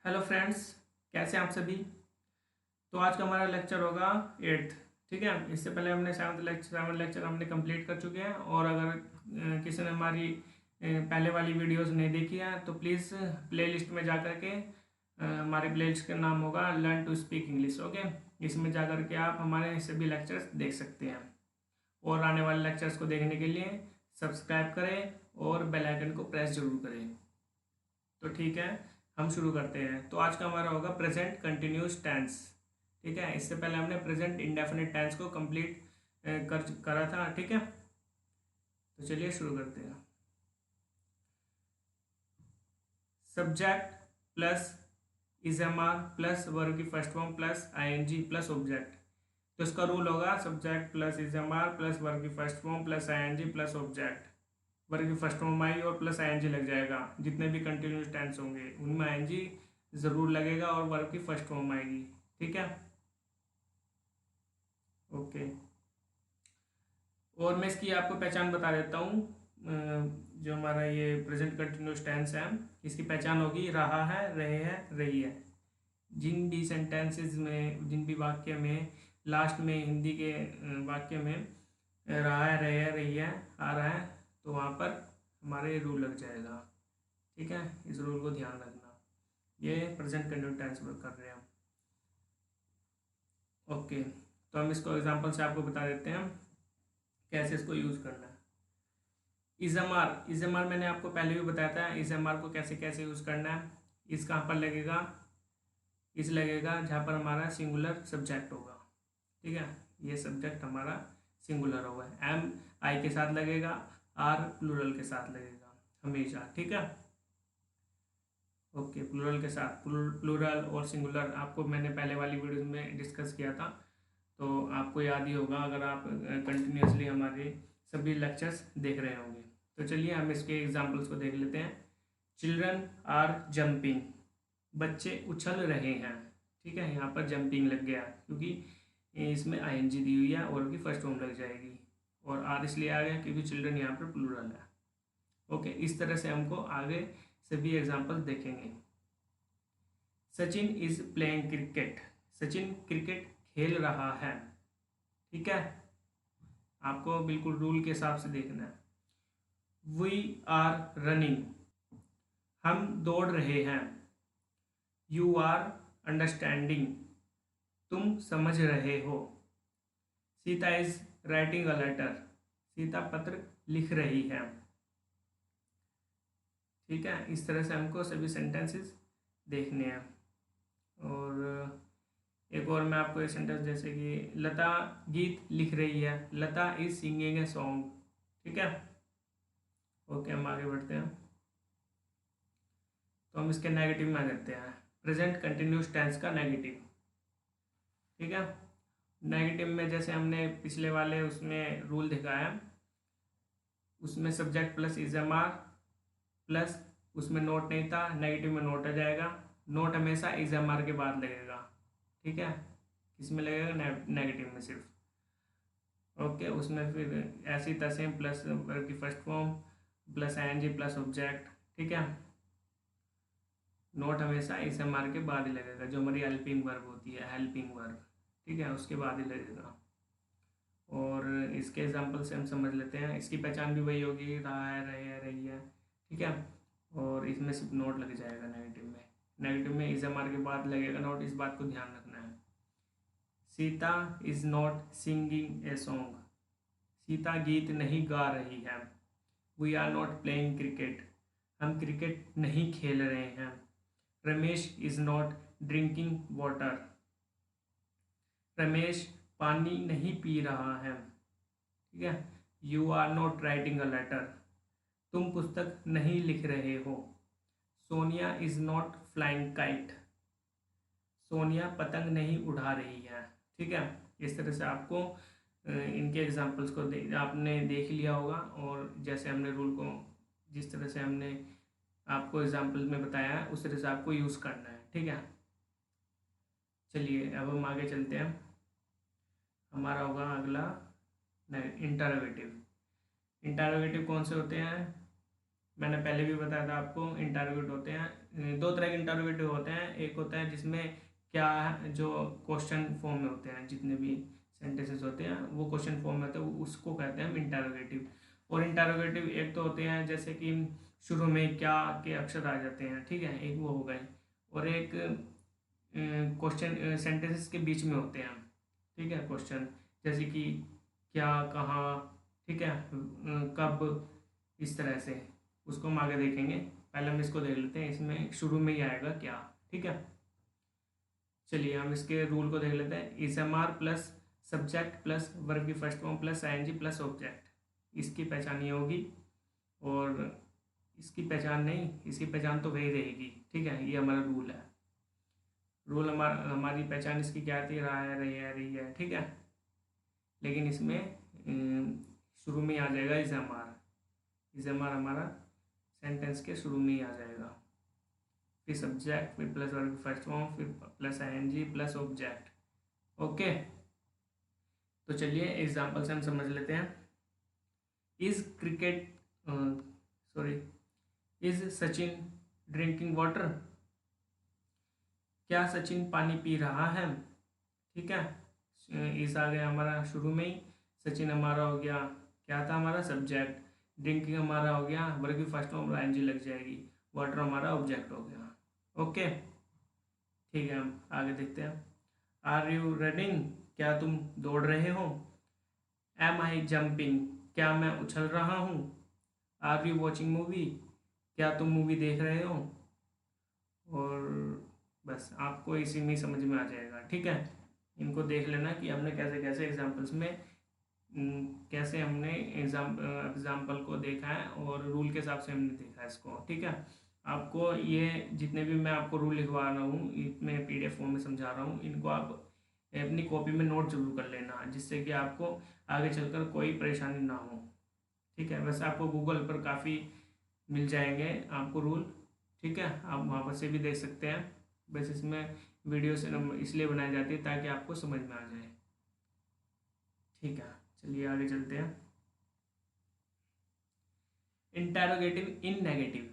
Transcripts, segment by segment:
Hello friends, कैसे हैं आप सभी। तो आज का हमारा लेक्चर होगा एट्थ। ठीक है, इससे पहले हमने सेवन्थ लेक्चर हमने कंप्लीट कर चुके हैं। और अगर किसी ने हमारी पहले वाली वीडियोस नहीं देखी है तो प्लीज़ प्लेलिस्ट में जा कर के हमारी प्लेलिस्ट का नाम होगा learn to speak English. Okay, इसमें जा कर के आप हमारे सभी लेक्चर्स देख सकते हैं। और आने वाले लेक्चर्स को देखने के लिए सब्सक्राइब करें और बेल आइकन को प्रेस जरूर करें। तो ठीक है, हम शुरू करते हैं। तो आज का हमारा होगा प्रेजेंट कंटिन्यूस टेंस। ठीक है, इससे पहले हमने प्रेजेंट इंडेफिनिट टेंस को कंप्लीट करा था। ठीक है, तो चलिए शुरू करते हैं। Subject plus is am are plus verb की first form plus ING plus object. तो इसका रूल होगा subject plus is am are plus verb की first form plus ING plus object. Verb की फर्स्ट फॉर्म आएगी और प्लस आईएनजी लग जाएगा। जितने भी कंटिन्यूस टेंस होंगे उनमें आईएनजी ज़रूर लगेगा और वर्ब की फर्स्ट फॉर्म आएगी। ठीक है, ओके। और मैं इसकी आपको पहचान बता देता हूँ। जो हमारा ये प्रेजेंट कंटिन्यूस टेंस है, इसकी पहचान होगी रहा है, रहे हैं, रही है। जिन भी सेंटेंसेस में, जिन भी वाक्य में लास्ट में हिंदी के वाक्य में रहा है, रहे हैं, रही है आ रहा है, तो वहाँ पर हमारे रूल लग जाएगा। ठीक है, इस रूल को ध्यान रखना। ये प्रेजेंट कंटिन्यूस टेंस में कर रहे हैं हम। ओके, तो हम इसको एग्जांपल से आपको बता देते हैं कैसे इसको यूज़ करना है। इजएमआर मैंने आपको पहले भी बताया था। इजएमआर को कैसे कैसे यूज़ करना है। इस कहाँ पर लगेगा, इस लगेगा जहाँ पर हमारा सिंगुलर सब्जेक्ट होगा। ठीक है, ये सब्जेक्ट हमारा सिंगुलर होगा। एम आई के साथ लगेगा, आर प्लूरल के साथ लगेगा हमेशा। ठीक है, ओके। प्लूरल के साथ, प्लूरल और सिंगुलर आपको मैंने पहले वाली वीडियो में डिस्कस किया था, तो आपको याद ही होगा अगर आप कंटिन्यूसली हमारे सभी लेक्चर्स देख रहे होंगे। तो चलिए हम इसके एग्जांपल्स को देख लेते हैं। चिल्ड्रन आर जंपिंग, बच्चे उछल रहे हैं। ठीक है, यहाँ पर जंपिंग लग गया क्योंकि इसमें आईएनजी दी हुई है और उनकी फर्स्ट फॉर्म लग जाएगी। और आर इसलिए आ गया क्योंकि चिल्ड्रन यहाँ पर प्लूरल है। ओके, इस तरह से हमको आगे सभी एग्जाम्पल्स देखेंगे। Sachin is playing cricket, Sachin cricket खेल रहा है। ठीक है, आपको बिल्कुल रूल के हिसाब से देखना है। वी आर रनिंग, हम दौड़ रहे हैं। यू आर अंडरस्टैंडिंग, तुम समझ रहे हो। Sita is writing a letter, Sita पत्र लिख रही है। ठीक है, इस तरह से हमको सभी सेंटेंसेस देखने हैं। और एक और मैं आपको एक सेंटेंस, जैसे कि लता गीत लिख रही है, लता इज सिंगिंग ए सॉन्ग। ठीक है, ओके, हम आगे बढ़ते हैं। तो हम इसके नेगेटिव में आ जाते हैं। प्रेजेंट कंटिन्यूस टेंस का नेगेटिव। ठीक है, नेगेटिव में जैसे हमने पिछले वाले उसमें रूल दिखाया, उसमें सब्जेक्ट प्लस इजएमआर प्लस उसमें नोट नहीं था, नेगेटिव में नोट आ जाएगा। नोट हमेशा इजएमआर के बाद लगेगा। ठीक है, किसमें लगेगा, नेगेटिव में सिर्फ। ओके, उसमें फिर ऐसी तसें प्लस वर्ब की first form plus ING plus object. ठीक है, नोट हमेशा इजएमआर के बाद ही लगेगा, जो हमारी हेल्पिंग वर्ब होती है, हेल्पिंग वर्ब। ठीक है, उसके बाद ही लगेगा। और इसके एग्जांपल से हम समझ लेते हैं। इसकी पहचान भी वही होगी, रहा है, रहे है, रही है। ठीक है, और इसमें सिर्फ नोट लग जाएगा नेगेटिव में। नेगेटिव में इजएमआर के बाद लगेगा नोट, इस बात को ध्यान रखना है। Sita is not singing a song, Sita गीत नहीं गा रही है। We are not playing cricket, हम क्रिकेट नहीं खेल रहे हैं। Ramesh is not drinking water, Ramesh पानी नहीं पी रहा है। ठीक है, you are not writing a letter, तुम पुस्तक नहीं लिख रहे हो। Sonia is not flying kite, Sonia पतंग नहीं उड़ा रही है। ठीक है, इस तरह से आपको इनके एग्जाम्पल्स को आपने देख लिया होगा। और जैसे हमने रूल को, जिस तरह से हमने आपको एग्जाम्पल में बताया है, उस तरह से आपको यूज़ करना है। ठीक है, चलिए अब हम आगे चलते हैं। हमारा होगा अगला इंटरोगेटिव। इंटरोगेटिव कौन से होते हैं, मैंने पहले भी बताया था आपको, इंटरोगेट होते हैं, दो तरह के इंटरोगेटिव होते हैं। एक होता है जिसमें क्या जो क्वेश्चन फॉर्म में होते हैं, जितने भी सेंटेंसेस होते हैं वो क्वेश्चन फॉर्म में होते हैं, उसको कहते हैं हम इंटरोगेटिव। और इंटरोगेटिव एक तो होते हैं जैसे कि शुरू में क्या के अक्षर आ जाते हैं, ठीक है, एक वो हो गए। और एक क्वेश्चन सेंटेंसेस के बीच में होते हैं, ठीक है, क्वेश्चन जैसे कि क्या, कहाँ, ठीक है, कब, इस तरह से। उसको हम आगे देखेंगे, पहले हम इसको देख लेते हैं। इसमें शुरू में ही आएगा क्या, ठीक है। चलिए हम इसके रूल को देख लेते हैं। Is am are plus subject plus verb की first form plus ING plus object, इसकी पहचान ये होगी। और इसकी पहचान नहीं, इसकी पहचान तो वही रहेगी, ठीक है, ये हमारा रूल है। रूल हमारी पहचान इसकी क्या थी, रही है, ठीक है। लेकिन इसमें शुरू में ही आ जाएगा is am are. Is am are हमारा सेंटेंस के शुरू में ही आ जाएगा, फिर सब्जेक्ट, फिर प्लस वर्ब की फर्स्ट फॉर्म, फिर plus ING plus object. Okay, तो चलिए एग्जाम्पल से हम समझ लेते हैं। Is cricket sorry is Sachin drinking water, क्या सचिन पानी पी रहा है, ठीक है। इस आ गया हमारा शुरू में ही। सचिन हमारा हो गया, क्या था हमारा, सब्जेक्ट। ड्रिंकिंग हमारा हो गया वर्ब की फर्स्ट फॉर्म आईएनजी लग जाएगी। वाटर हमारा ऑब्जेक्ट हो गया। ओके, ठीक है, हम आगे देखते हैं। आर यू रनिंग, क्या तुम दौड़ रहे हो। एम आई जंपिंग, क्या मैं उछल रहा हूँ। आर यू वॉचिंग मूवी, क्या तुम मूवी देख रहे हो। और बस आपको इसी में समझ में आ जाएगा, ठीक है। इनको देख लेना कि हमने कैसे कैसे एग्जाम्पल्स में कैसे हमने एग्जाम्पल को देखा है और रूल के हिसाब से हमने देखा है इसको, ठीक है। आपको ये जितने भी मैं आपको रूल लिखवा रहा हूँ, इसमें पीडीएफ फॉर्म में समझा रहा हूँ, इनको आप अपनी कॉपी में नोट जरूर कर लेना, जिससे कि आपको आगे चलकर कोई परेशानी ना हो, ठीक है। वैसे आपको गूगल पर काफ़ी मिल जाएंगे आपको रूल, ठीक है, आप वहाँ पर से भी देख सकते हैं। बस इसमें वीडियो से इसलिए बनाई जाती है ताकि आपको समझ में आ जाए, ठीक है। चलिए आगे चलते हैं। इंटेरोगेटिव इन नेगेटिव,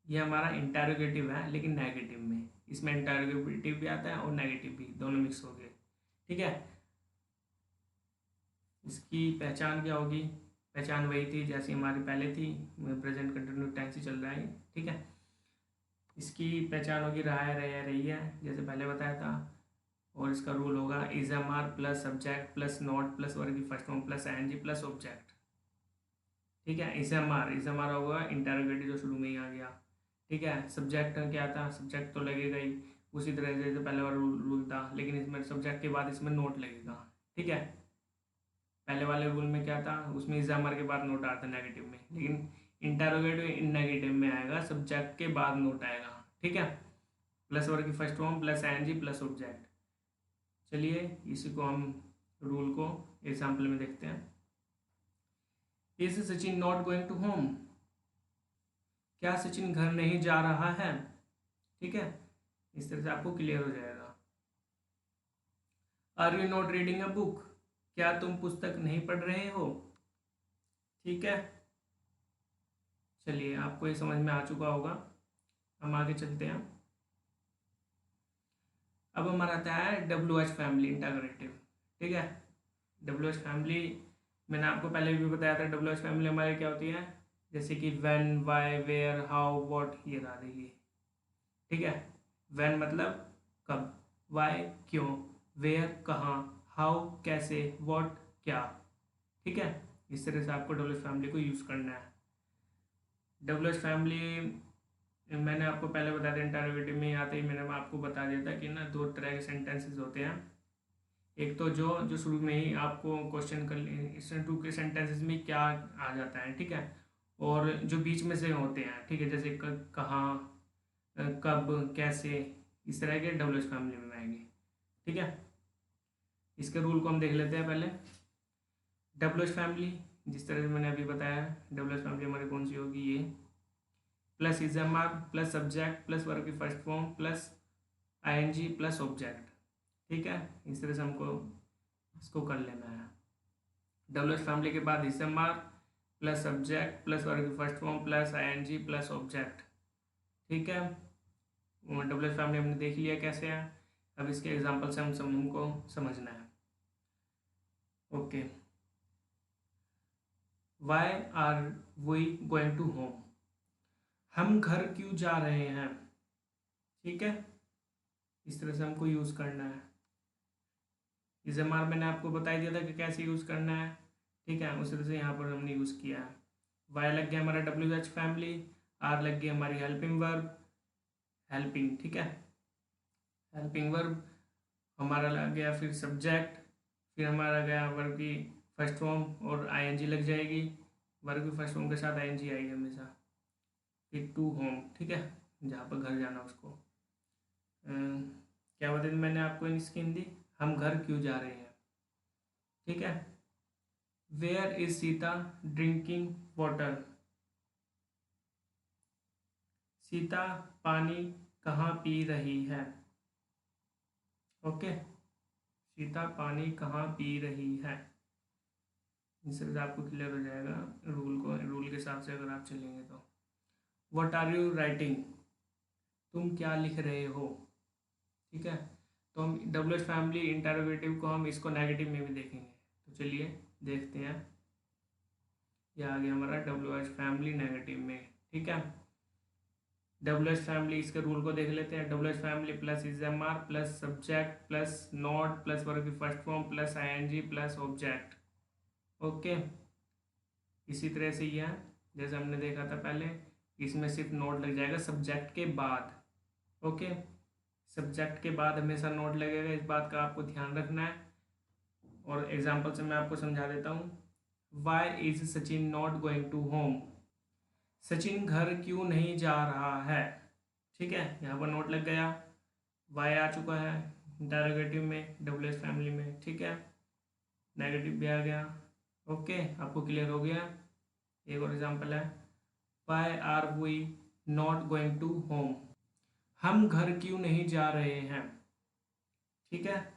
ये हमारा इंटेरोगेटिव है लेकिन नेगेटिव में। इसमें इंटेरोगेटिव भी आता है और नेगेटिव भी, दोनों मिक्स हो गए, ठीक है। इसकी पहचान क्या होगी, पहचान वही थी जैसी हमारी पहले थी, प्रेजेंट कंटिन्यूस टेंस ही चल रहा है, ठीक है। इसकी पहचान होगी रही है, जैसे पहले बताया था। और इसका रूल होगा is am are plus subject plus not plus verb की first form plus ING plus object, ठीक है। इज एम आर होगा इंटेरोगेटिव जो शुरू में ही आ गया, ठीक है। सब्जेक्ट क्या था, सब्जेक्ट तो लगेगा ही, उसी तरह से जैसे पहले वाला रूल था, लेकिन इसमें सब्जेक्ट के बाद इसमें नोट लगेगा, ठीक है। पहले वाले रूल में क्या था, उसमें इजामर के बाद नोट आता नेगेटिव में, लेकिन इंटेरोगेटिव इन नेगेटिव में आएगा, सब्जेक्ट के बाद नोट आएगा, ठीक है। प्लस वर्ब की first form plus ING plus object. चलिए इसी को हम रूल को एग्जाम्पल में देखते हैं। Is Sachin not going to home, क्या सचिन घर नहीं जा रहा है, ठीक है। इस तरह से आपको क्लियर हो जाएगा। Are you not reading a book, क्या तुम पुस्तक नहीं पढ़ रहे हो, ठीक है। चलिए आपको ये समझ में आ चुका होगा, हम आगे चलते हैं। अब हमारा आता है WH फैमिली इंटीग्रेटिव, ठीक है। WH फैमिली मैंने आपको पहले भी बताया था। WH फैमिली हमारी क्या होती है, जैसे कि when, why, where, how, what, ये ला देगी, ठीक है। व्हेन मतलब कब, व्हाई क्यों, वेयर कहाँ, हाउ कैसे, व्हाट क्या, ठीक है। इस तरह से आपको WH फैमिली को यूज़ करना है। WH फैमिली मैंने आपको पहले बताया था, इंटरोगेटिव में आते ही मैंने आपको बता दिया था कि ना दो तरह के सेंटेंसेस होते हैं। एक तो जो जो शुरू में ही आपको क्वेश्चन कर इस टू के सेंटेंसेस में क्या आ जाता है, ठीक है। और जो बीच में से होते हैं, ठीक है, जैसे कहाँ, कब, कैसे, इस तरह के WH फैमिली में आएंगे, ठीक है। इसके रूल को हम देख लेते हैं पहले। WH फैमिली जिस तरह से मैंने अभी बताया, WH फैमिली हमारी कौन सी होगी, ये plus is am are plus subject plus verb की first form plus ING plus object, ठीक है। इस तरह से हमको इसको कर लेना है। WH फैमिली के बाद is am are plus subject plus verb की first form plus ING plus object. ठीक है, डब्ल्यू फैमिली हमने देख लिया कैसे है। अब इसके एग्जांपल से हमको समझना है। Okay, why are we going to home, हम घर क्यों जा रहे हैं। ठीक है, इस तरह से हमको यूज़ करना है। इस एमआर मैंने आपको बता दिया था कि कैसे यूज़ करना है। ठीक है, उस तरह से यहाँ पर हमने यूज़ किया है। वाई लग गया हमारा डब्ल्यू एच फैमिली, आर लग गई हमारी हेल्पिंग वर्ब, हेल्पिंग। ठीक है, हेल्पिंग वर्ब हमारा लग गया, फिर सब्जेक्ट, फिर हमारा गया वर्ब की फर्स्ट फॉर्म और आईएनजी लग जाएगी। वर्ब की फर्स्ट फॉर्म के साथ आईएनजी आएगी हमेशा। फिर टू होम, ठीक है, जहाँ पर घर जाना उसको क्या बता दी मैंने आपको इसकी हिंदी, हम घर क्यों जा रहे हैं। ठीक है, where is Sita drinking water, Sita पानी कहाँ पी रही है। ओके, सीता पानी कहाँ पी रही है, इससे आपको क्लियर हो जाएगा रूल के हिसाब से अगर आप चलेंगे तो। व्हाट आर यू राइटिंग, तुम क्या लिख रहे हो। ठीक है, तो हम डब्ल्यू एच फैमिली इंटरोगेटिव को हम इसको नेगेटिव में भी देखेंगे। तो चलिए देखते हैं, यह आ गया हमारा डब्ल्यू एच फैमिली नेगेटिव में। ठीक है, डब्ल्यू एच फैमिली, इसके रूल को देख लेते हैं। W H family plus is am are plus subject plus not plus verb की first form plus I N G plus object. Okay, इसी तरह से यह जैसे हमने देखा था पहले, इसमें सिर्फ नोट लग जाएगा सब्जेक्ट के बाद। ओके, सब्जेक्ट के बाद हमेशा नोट लगेगा, इस बात का आपको ध्यान रखना है। और एग्जांपल से मैं आपको समझा देता हूँ। Why is Sachin not going to home, Sachin घर क्यों नहीं जा रहा है। ठीक है, यहाँ पर नोट लग गया, वाई आ चुका है इंटरोगेटिव में डब्ल्यू एच फैमिली में। ठीक है, नेगेटिव भी आ गया। ओके, आपको क्लियर हो गया। एक और एग्जांपल है, why are we not going to home, हम घर क्यों नहीं जा रहे हैं। ठीक है,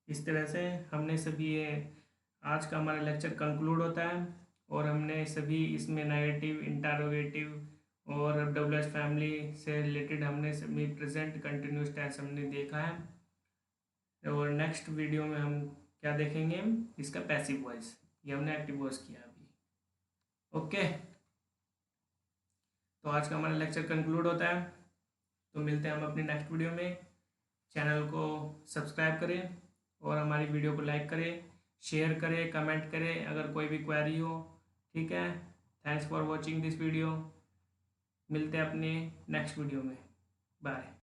इस तरह से हमने सभी ये आज का हमारा लेक्चर कंक्लूड होता है। और हमने सभी इसमें नेगेटिव, इंटरोगेटिव और डब्ल्यू एच फैमिली से रिलेटेड हमने सभी प्रेजेंट कंटिन्यूस टेंस हमने देखा है। और नेक्स्ट वीडियो में हम क्या देखेंगे, इसका पैसिव वॉइस, ये हमने एक्टिव वॉइस किया अभी। ओके, तो आज का हमारा लेक्चर कंक्लूड होता है। तो मिलते हैं हम अपनी नेक्स्ट वीडियो में। चैनल को सब्सक्राइब करें और हमारी वीडियो को लाइक करें, शेयर करें, कमेंट करें अगर कोई भी क्वेरी हो। ठीक है, thanks for watching this video. मिलते हैं अपने नेक्स्ट वीडियो में। बाय।